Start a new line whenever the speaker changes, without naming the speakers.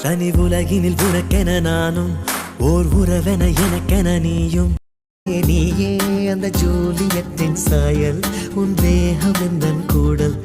தனி உலகினில் உனக்கென நானும் ஓர் உறவென எனக்கென நீயும். நீயே அந்த ஜூலியத்தின் சாயல், உன் தேகம் எந்தன் கூடல்.